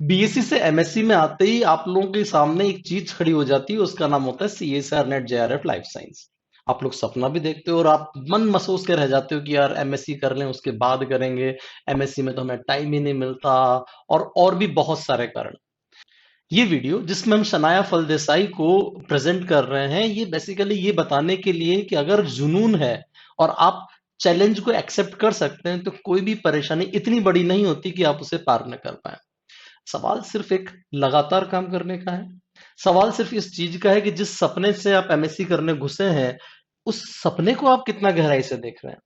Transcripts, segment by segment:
BSc से MSc में आते ही आप लोगों के सामने एक चीज खड़ी हो जाती है, उसका नाम होता है CSR net JRF life science. आप लोग सपना भी देखते हो और आप मन महसूस के रह जाते हो कि यार एमएससी कर लें, उसके बाद करेंगे। एमएससी में तो हमें टाइम ही नहीं मिलता, और भी बहुत सारे कारण। ये वीडियो जिसमें हम शनाया फलदेसाई को प्रेजेंट कर रहे हैं, ये बेसिकली ये बताने के लिए कि अगर जुनून है और आप चैलेंज को एक्सेप्ट कर सकते हैं, तो कोई भी परेशानी इतनी बड़ी नहीं होती कि आप उसे पार न कर पाए। सवाल सिर्फ एक लगातार काम करने का है। सवाल सिर्फ इस चीज का है कि जिस सपने से आप एमएससी करने घुसे हैं, उस सपने को आप कितना गहराई से देख रहे हैं।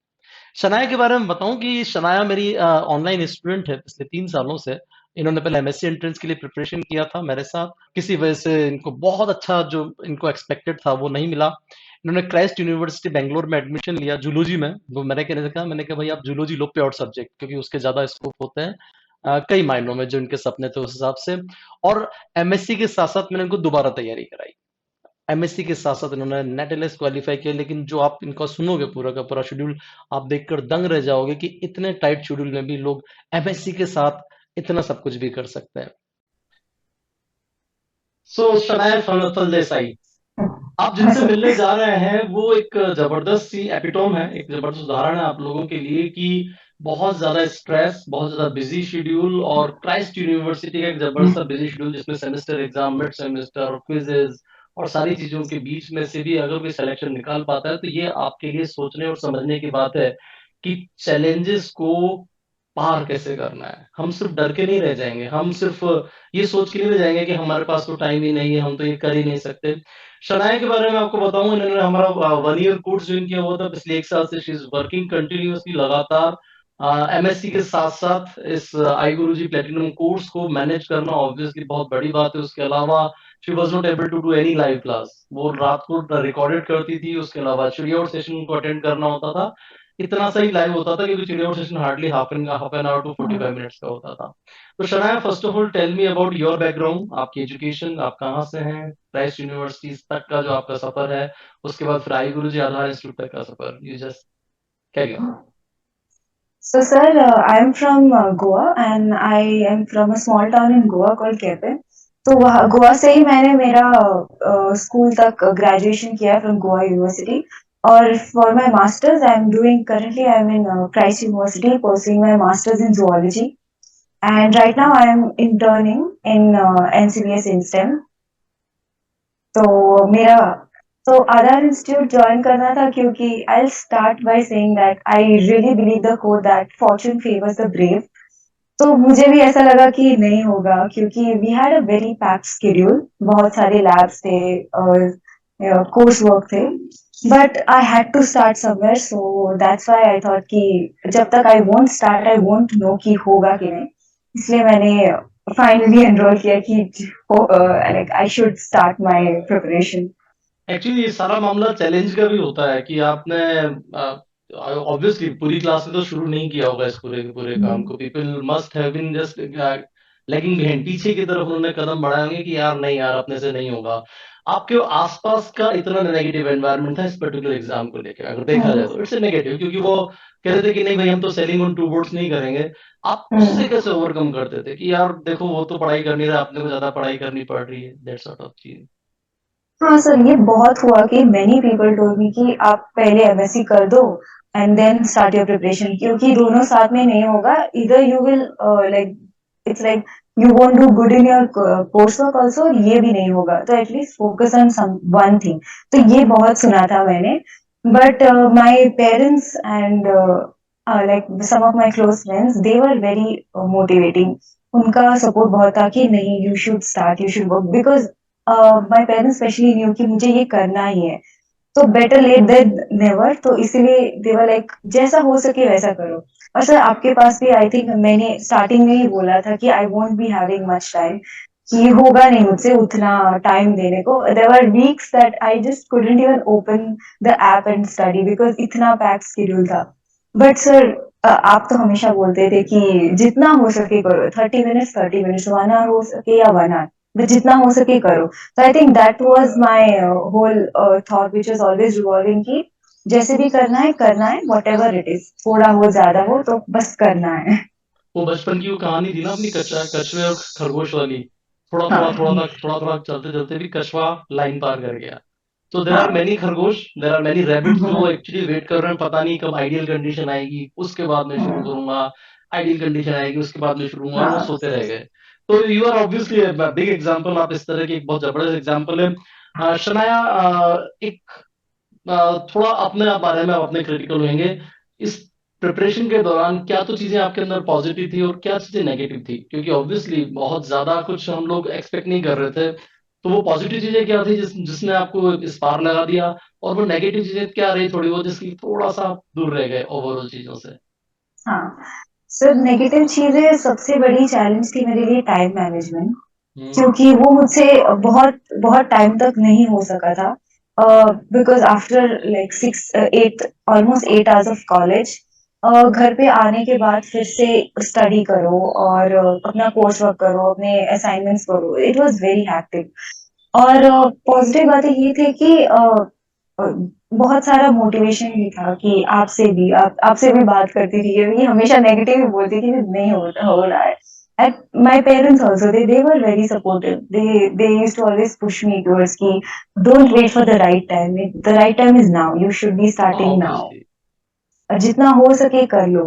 शनाया के बारे में बताऊं कि शनाया मेरी ऑनलाइन स्टूडेंट है पिछले 3 सालों से। इन्होंने पहले एमएससी एंट्रेंस के लिए प्रिपरेशन किया था मेरे साथ। किसी वजह से इनको बहुत अच्छा जो इनको एक्सपेक्टेड था वो नहीं मिला। इन्होंने क्राइस्ट यूनिवर्सिटी बैंगलोर में एडमिशन लिया जूलॉजी में। वो मैंने कहा भाई आप जूलॉजी लो प्योर सब्जेक्ट, क्योंकि उसके ज्यादा स्कोप होते हैं कई मायनों में, जो इनके सपने थे उस हिसाब से। और एमएससी के साथ साथ मैंने इनको दोबारा तैयारी कराई। एमएससी के साथ साथ इन्होंने नेट एलएस क्वालिफाई किया, लेकिन जो आप इनका सुनोगे पूरा का पूरा शेड्यूल, आप देखकर दंग रह जाओगे कि इतने टाइट शेड्यूल में भी लोग एमएससी के साथ इतना सब कुछ भी कर सकते हैं। सो शनाया फलदेसाई, आप हाँ जिनसे सर। मिलने जा रहे हैं वो एक जबरदस्त सी एपिटोम है, एक जबरदस्त उदाहरण है आप लोगों के लिए कि बहुत ज्यादा स्ट्रेस, बहुत ज्यादा बिजी शेड्यूल, और क्राइस्ट यूनिवर्सिटी का एक जबरदस्त बिजी शेड्यूल जिसमें semester exam, mid semester, quizzes और सारी चीजों के बीच में से भी अगर कोई सिलेक्शन निकाल पाता है, तो ये आपके लिए सोचने और समझने की बात है कि चैलेंजेस को पार कैसे करना है। हम सिर्फ डर के नहीं रह जाएंगे, हम सिर्फ ये सोच के नहीं रह जाएंगे कि हमारे पास तो टाइम ही नहीं है, हम तो ये कर ही नहीं सकते। शनाया के बारे में आपको बताऊं, इन्होंने हमारा 1 ईयर कोर्स ज्वाइन किया हुआ था पिछले 1 साल से। शी इज वर्किंग कंटिन्यूअसली, लगातार एमएससी के साथ साथ इस आई गुरुजी प्लेटिनम कोर्स को मैनेज करना ऑब्वियसली बहुत बड़ी बात है। उसके अलावा she was not able to do any live class. वो रात को रिकॉर्डेड करती थी, उसके अलावा चिड़िया सेशन को अटेंड करना होता था। इतना सा ही लाइव होता था क्योंकि चिड़िया session hardly half an hour to 45 minutes का होता था। तो Shanaya, first of all tell me about your background, आपकी एजुकेशन, आप कहाँ से हैं, क्राइस्ट यूनिवर्सिटी तक का जो आपका सफर है, उसके बाद फिर आई गुरु जी आधार इंस्टीट्यूट तक का सफर। You just carry on. So, sir, I am from Goa and I am from a small town in Goa called Kepe. तो वहाँ गोवा से ही मैंने मेरा स्कूल तक ग्रेजुएशन किया फ्रॉम गोवा यूनिवर्सिटी। और for my masters I am doing currently I am in Christ university pursuing my masters in zoology and right now I am interning in NCBS in STEM। तो मेरा तो आधार institute join करना था क्योंकि I start by saying that I really believe the quote that fortune favours the brave. तो मुझे भी ऐसा लगा कि नहीं होगा क्योंकि we had a very packed schedule, बहुत सारे लैब्स थे और कोर्स वर्क थे। But I had to start somewhere, so that's why I thought कि जब तक I won't start I won't know कि होगा कि नहीं। इसलिए मैंने फाइनली एनरोल किया कि like I should start my preparation. Actually ये सारा मामला चैलेंज का भी होता है कि आपने ऑब्वियसली पूरी क्लास में तो शुरू नहीं किया होगा इस पूरे के पूरे काम को। People must have been just lagging behind, पीछे की तरफ उन्होंने कदम बढ़ाए होंगे कि यार नहीं यार, अपने से नहीं होगा। आपके आसपास का इतना नेगेटिव एनवायरनमेंट था इस पर्टिकुलर एग्जाम को लेकर, अगर देखा जाए तो इट्स नेगेटिव, क्योंकि वो कह रहे थे कि नहीं भाई हम तो सेलिंग ऑन टू बोर्ड्स नहीं करेंगे। आप उससे कैसे ओवरकम करते थे कि यार देखो वो तो पढ़ाई कर नहीं रहा, अपने को ज्यादा पढ़ाई करनी पड़ रही है, दैट सॉर्ट ऑफ चीज। हाँ सर, ये बहुत हुआ कि मैनी पीपल टोल्ड मी कि आप पहले एमएससी कर दो and then start your preparation, क्योंकि दोनों साथ में नहीं होगा। इधर you will like it's like you won't do good in your course work also, और ये भी नहीं होगा, तो at least focus on some one thing. तो ये बहुत सुना था मैंने। But my parents and like some of my close friends they were very motivating. उनका सपोर्ट बहुत था कि नहीं, you should start, you should work, because my parents specially new कि मुझे ये करना ही है। तो बेटर लेट देन नेवर, तो इसीलिए दे वर लाइक जैसा हो सके वैसा करो। और सर आपके पास भी आई थिंक मैंने स्टार्टिंग में ही बोला था कि I won't be having much time, कि होगा नहीं मुझसे उतना टाइम देने को। There were weeks that I just couldn't even open the app and study because इतना पैक्ड शेड्यूल था। बट सर आप तो हमेशा बोलते थे कि जितना हो सके करो, 30 मिनट्स 30 मिनट्स, 1 आवर हो सके या 1 आवर, बट जितना हो सके करो। तो I think that was my whole thought which was always revolving कि जैसे भी करना है व्हाटएवर इट इज, थोड़ा हो ज्यादा हो तो बस करना है। वो बचपन की वो कहानी थी ना अपनी कछुए और खरगोश वाली, हाँ थोड़ा थोड़ा चलते चलते भी कछुआ लाइन पार कर गया। तो देर आर हाँ मैनी खरगोश, देर आर मैनी रैबिट्स जो एक्चुअली वेट कर रहे हैं, पता नहीं कब आइडियल कंडीशन आएगी, उसके बाद मैं शुरू करूंगा, आइडियल कंडीशन आएगी उसके बाद मैं शुरू करूंगा, और वो हाँ सोते रह गए। तो you are obviously big example, आप इस तरह की एक बहुत जबरदस्त एग्जाम्पल है। शनाया, एक थोड़ा अपने बारे में आप अपने क्रिटिकल होंगे, इस प्रिपरेशन के दौरान क्या तो चीजें आपके अंदर पॉजिटिव थी और क्या चीजें नेगेटिव थी, क्योंकि ऑब्वियसली बहुत ज्यादा कुछ हम लोग एक्सपेक्ट नहीं कर रहे थे। तो वो पॉजिटिव चीजें क्या थी जिसने आपको इस पार लगा दिया, और वो नेगेटिव चीजें क्या रही थोड़ी बहुत जिसकी थोड़ा सा आप दूर रह गए ओवरऑल चीजों से। हाँ सर, नेगेटिव चीजें सबसे बड़ी चैलेंज थी मेरे लिए टाइम मैनेजमेंट, हम्म। क्योंकि वो मुझसे बहुत बहुत टाइम तक नहीं हो सका था, because after like 6 8 almost 8 hours of college, घर पे आने के बाद फिर से स्टडी करो और अपना कोर्स वर्क करो, अपने असाइनमेंट्स करो, इट वाज वेरी हैक्टिक। और पॉजिटिव बातें ये थे कि अ, बहुत सारा मोटिवेशन भी था कि आपसे भी बात करती थी, ये हमेशा नेगेटिव ही बोलती थी कि नहीं हो रहा है। And my parents also, they were very supportive. They used to always push me towards कि don't wait for the right time. The right time is now. You should be हाँ starting now. ऑब्वियसली। जितना हो सके कर लो।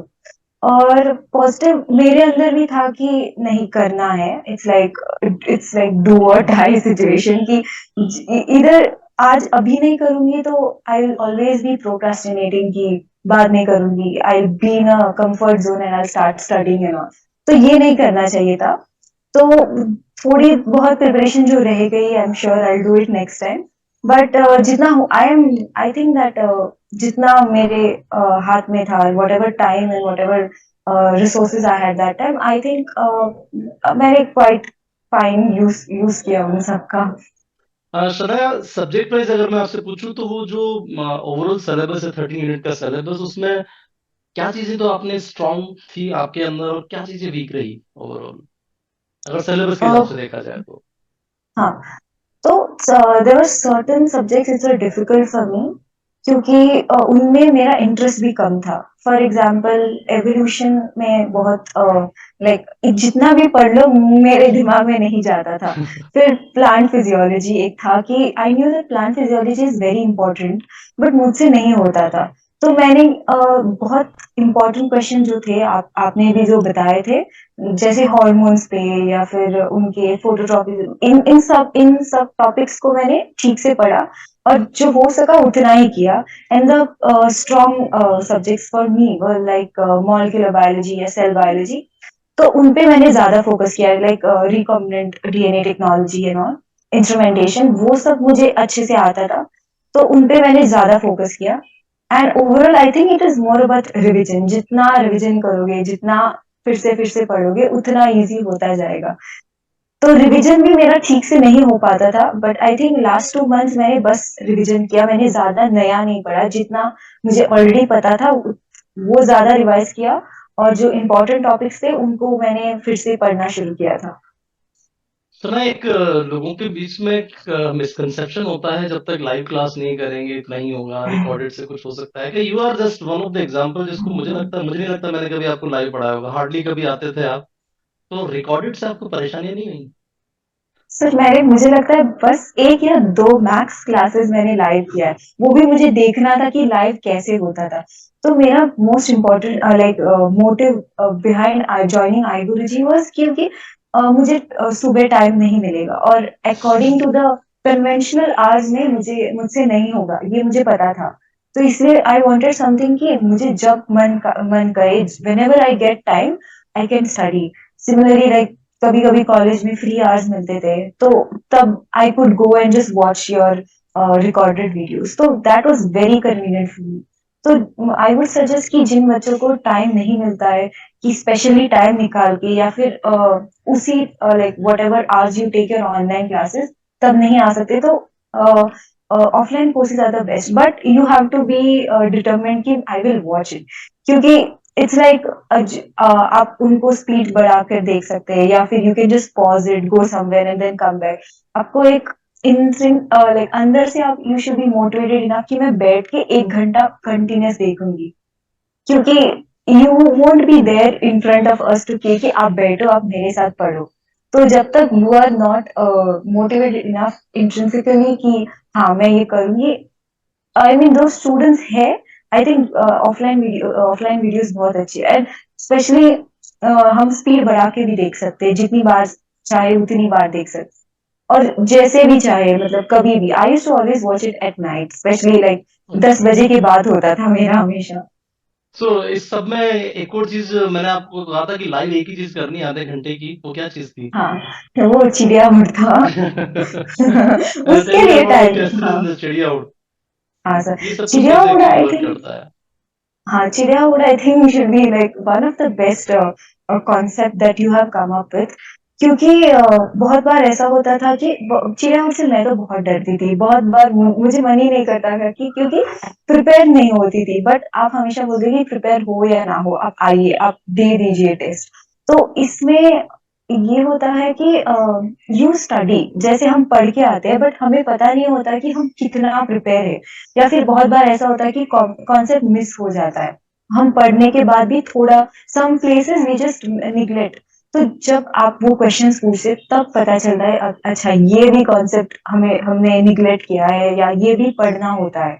और positive मेरे अंदर भी था कि नहीं करना है। इट्स लाइक डू और डाई सिचुएशन कि इधर आज अभी नहीं करूंगी तो I will always be procrastinating कि बाद में करूंगी, I will be in a comfort zone and I start studying and all. तो ये नहीं करना चाहिए था। तो थोड़ी बहुत प्रिपरेशन जो रह गई, I am sure I do it next time. But जितना आई थिंक दैट जितना मेरे हाथ में था, what ever time and what ever resources I had that time, I think मैंने क्वाइट फाइन यूज किया उन सबका। शनाया, सब्जेक्ट वाइज अगर मैं आपसे पूछूं तो वो जो ओवरऑल सिलेबस है 13 यूनिट का सिलेबस, उसमें क्या चीजें तो आपने स्ट्रांग थी आपके अंदर और क्या चीजें वीक रही ओवरऑल, अगर सिलेबस के हिसाब से देखा जाए तो। हाँ, तो there were certain subjects which are difficult for me, क्योंकि उनमें मेरा इंटरेस्ट भी कम था। फॉर एग्जांपल एवोल्यूशन में बहुत लाइक जितना भी पढ़ लो मेरे दिमाग में नहीं जाता था। फिर प्लांट फिजियोलॉजी एक था कि I knew that plant physiology is very important, but मुझसे नहीं होता था। तो मैंने बहुत इंपॉर्टेंट क्वेश्चन जो थे, आपने भी जो बताए थे, जैसे हॉर्मोन्स पे या फिर उनके फोटोट्रॉपिज्म, इन सब टॉपिक्स को मैंने ठीक से पढ़ा और जो हो सका उतना ही किया। And the strong subjects for me were like molecular biology या सेल बायोलॉजी। तो उन पे मैंने ज्यादा फोकस किया, like recombinant DNA technology and all, instrumentation, वो सब मुझे अच्छे से आता था। तो उन पे मैंने ज्यादा फोकस किया। And overall I think it is more about revision. जितना रिविजन करोगे, जितना फिर से पढ़ोगे, उतना इजी होता जाएगा। तो रिवीजन भी मेरा ठीक से नहीं हो पाता था, but I think last 2 months मैंने बस रिवीजन किया। मैंने ज्यादा नया नहीं पढ़ा, जितना मुझे ऑलरेडी पता था वो ज्यादा रिवाइज किया। और जो इम्पोर्टेंट टॉपिक्स थे उनको मैंने फिर से पढ़ना शुरू किया था। सुना, एक लोगों के बीच में एक मिसकंसेप्शन होता है, जब तक लाइव क्लास नहीं करेंगे इतना ही होगा, रिकॉर्डेड से कुछ हो सकता है, कि you are just one of the example जिसको मुझे नहीं लगता मैंने कभी आपको लाइव पढ़ाया होगा, हार्डली कभी आते थे आप। तो रिकॉर्डेड से आपको परेशानियां नहीं हुई? सर मैंने मुझे लगता है बस 1 या 2 मैक्स क्लासेस मैंने लाइव किया है, वो भी मुझे देखना था कि लाइव कैसे होता था। तो मेरा most important like motive behind joining I Guruji was क्योंकि मुझे सुबह टाइम नहीं मिलेगा और according to the conventional hours में मुझसे नहीं होगा, ये मुझे पता था। तो इसलिए आई वांटेड समथिंग कि मुझे जब मन करे, whenever I get time I can study. Similarly like कभी कभी कॉलेज में फ्री आवर्स मिलते थे, तो तब I could go and just watch your recorded videos, तो that was very convenient for me. तो आई वुड सजेस्ट कि जिन बच्चों को टाइम नहीं मिलता है कि स्पेशली टाइम निकाल के या फिर उसी like whatever hours you take your online classes, तब नहीं आ सकते, तो offline courses are the best, but you have to be determined कि आई विल वॉच इट। क्योंकि इट्स लाइक आप उनको स्पीड बढ़ा कर देख सकते हैं या फिर you can just pause it, go somewhere and then come back. आपको एक इंस्टिंक्ट लाइक अंदर से आप you should be motivated enough कि मैं बैठ के 1 घंटा कंटिन्यूस देखूंगी। क्योंकि you won't be there in front of us too कि आप बैठो, आप मेरे साथ पढ़ो। तो जब तक you are not motivated enough intrinsically कि हाँ मैं ये करूंगी, आई मीन दो स्टूडेंट्स है, आई थिंक ऑफलाइन वीडियोस बहुत अच्छी है, एंड स्पेशली हम स्पीड बढ़ा के भी देख सकते हैं, जितनी बार चाहे उतनी बार देख सकते हैं। और जैसे भी चाहे, मतलब कभी भी, I used to always watch it at night, specially like 10 बजे के बाद होता था मेरा हमेशा। सो इस सब में एक और चीज मैंने आपको कहा था कि लाइव एक ही चीज करनी है आधे घंटे की, वो क्या चीज थी? हाँ, तो वो चिड़िया उड़ था। टेल उसके मी लिए अबाउट द टाइम, टेस्ट हाँ। सीरीज इन द चिड़िया उड़। हाँ सर, ये सब कुछ चिड़िया कैसे उड़ एक्चुअली आई वर्क थिंक, करता है? हाँ, चिड़िया उड़ I think should be like one of the best concept that you have come up with. क्योंकि बहुत बार ऐसा होता था कि चिड़िया उड़ से मैं तो बहुत डरती थी, बहुत बार मुझे मन ही नहीं करता था कि, क्योंकि प्रिपेयर नहीं होती थी, बट आप हमेशा बोलते कि प्रिपेयर हो या ना हो, आप आइए, आप दे दीजिए टेस्ट। तो इसमें ये होता है कि यू स्टडी, जैसे हम पढ़ के आते हैं, बट हमें पता नहीं होता कि हम कितना प्रिपेयर है। या फिर बहुत बार ऐसा होता है कि कॉन्सेप्ट मिस हो जाता है, हम पढ़ने के बाद भी थोड़ा, some places we just neglect. तो जब आप वो क्वेश्चंस पूछते तब पता चलता है, अच्छा ये भी कॉन्सेप्ट हमें हमने निग्लेक्ट किया है, या ये भी पढ़ना होता है।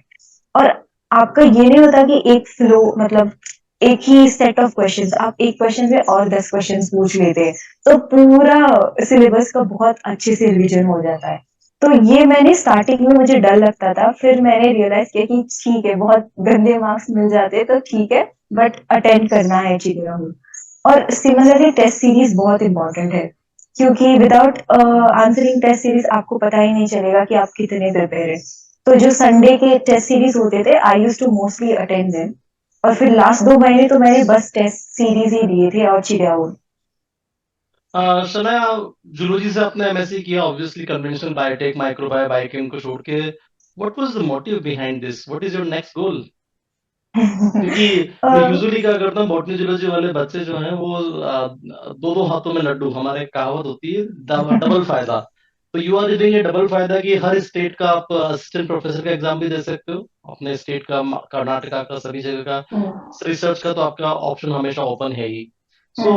और आपका ये नहीं होता कि एक फ्लो, मतलब एक ही सेट ऑफ क्वेश्चंस, आप एक क्वेश्चन से और 10 क्वेश्चंस पूछ लेते हैं, तो पूरा सिलेबस का बहुत अच्छे से रिवीजन हो जाता है। तो ये मैंने स्टार्टिंग में, मुझे डर लगता था, फिर मैंने रियलाइज किया कि ठीक है, बहुत गंदे मार्क्स मिल जाते हैं तो ठीक है, बट अटेंड करना है चीजें हमें। और सिमिलरली टेस्ट सीरीज बहुत इंपॉर्टेंट है, क्योंकि विदाउट आंसरिंग टेस्ट सीरीज आपको पता ही नहीं चलेगा कि आप कितने प्रिपेयर है। तो जो संडे के टेस्ट सीरीज होते थे, I use to mostly attend them. और फिर लास्ट 2 महीने तो मैंने बस टेस्ट सीरीज ही दिए थे और चिड़िया उड़। शनाया, जूलॉजी से आपने एमएससी किया, obviously conventional biotech microbio biochem को छोड़ के, what was the motive behind this? What is your next गोल? क्योंकि मैं यूजुअली क्या करता हूँ, बॉटनी जूलॉजी वाले बच्चे जो हैं वो दो दो हाथों में लड्डू, हमारे एक कहावत होती है, डबल फायदा। तो यू आर डूइंग ये डबल फायदा कि हर स्टेट का आप असिस्टेंट प्रोफेसर का एग्जाम भी दे सकते हो, अपने स्टेट का, कर्नाटका का, सभी जगह का। रिसर्च का तो आपका ऑप्शन हमेशा ओपन है ही। So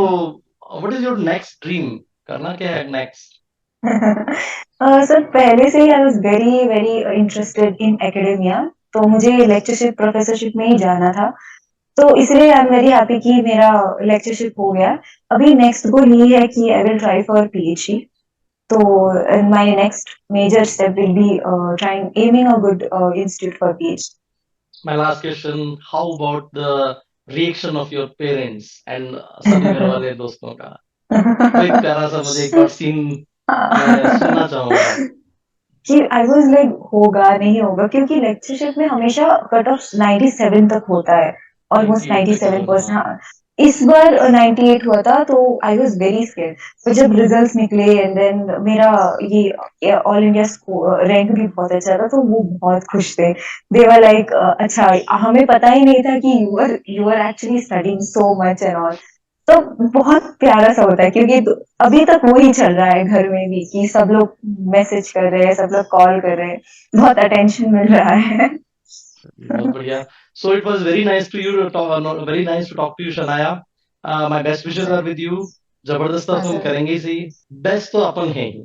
what is your next dream? करना क्या है नेक्स्ट? सर, पहले से ही I was very very interested in academia. तो मुझे लेक्चरशिप प्रोफेसरशिप में ही जाना था। तो इसलिए आई एम वेरी हैप्पी कि मेरा लेक्चरशिप हो गया। अभी नेक्स्ट गोल ये है कि I will try for PhD. तो my next major step will be trying aiming a good institute for PhD. My last question, how about the reaction of your parents and सभी घर वाले दोस्तों का? कोई प्यारा सा मुझे एक बार सीन मैं सुनना चाहूंगा। कि आई वाज लाइक होगा नहीं होगा, क्योंकि लेक्चरशिप में हमेशा कट ऑफ 97 तक होता है, ऑलमोस्ट 98 तक है, 97%। हाँ। हाँ, इस बार 98 हुआ था, तो आई वाज वेरी स्केर्ड। तो जब रिजल्ट्स निकले एंड देन मेरा ये ऑल इंडिया रैंक भी बहुत अच्छा था, तो वो बहुत खुश थे। दे वर लाइक, अच्छा, हमें पता ही नहीं था कि you are actually studying so much and all. तो बहुत प्यारा सा होता है, क्योंकि अभी तक वही चल रहा है घर में भी, कि सब लोग मैसेज कर रहे हैं, सब लोग कॉल कर रहे हैं, बहुत अटेंशन मिल रहा है। बहुत बढ़िया। So it was very nice to you talk, very nice to talk to you Shanaya. My best wishes sir, are with you. जबरदस्त हाँ तो हम सर, करेंगे ही सही। बेस्ट तो अपन है ही,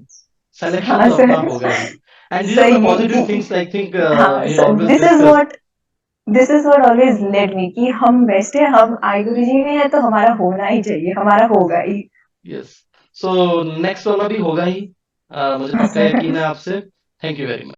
सिलेक्शन हाँ तो अपना सर, होगा ही। And these are the positive सही। थिंग्स आई थिंक हाँ we sir, always this is discuss. What, always led me, कि हम बेस्ट है, हम आई गुरु जी में है, तो हमारा होना ही चाहिए, हमारा होगा ही। यस। सो नेक्स्ट वाला भी होगा ही, मुझे हाँ पक्का सर। यकीन है आपसे। Thank you very much.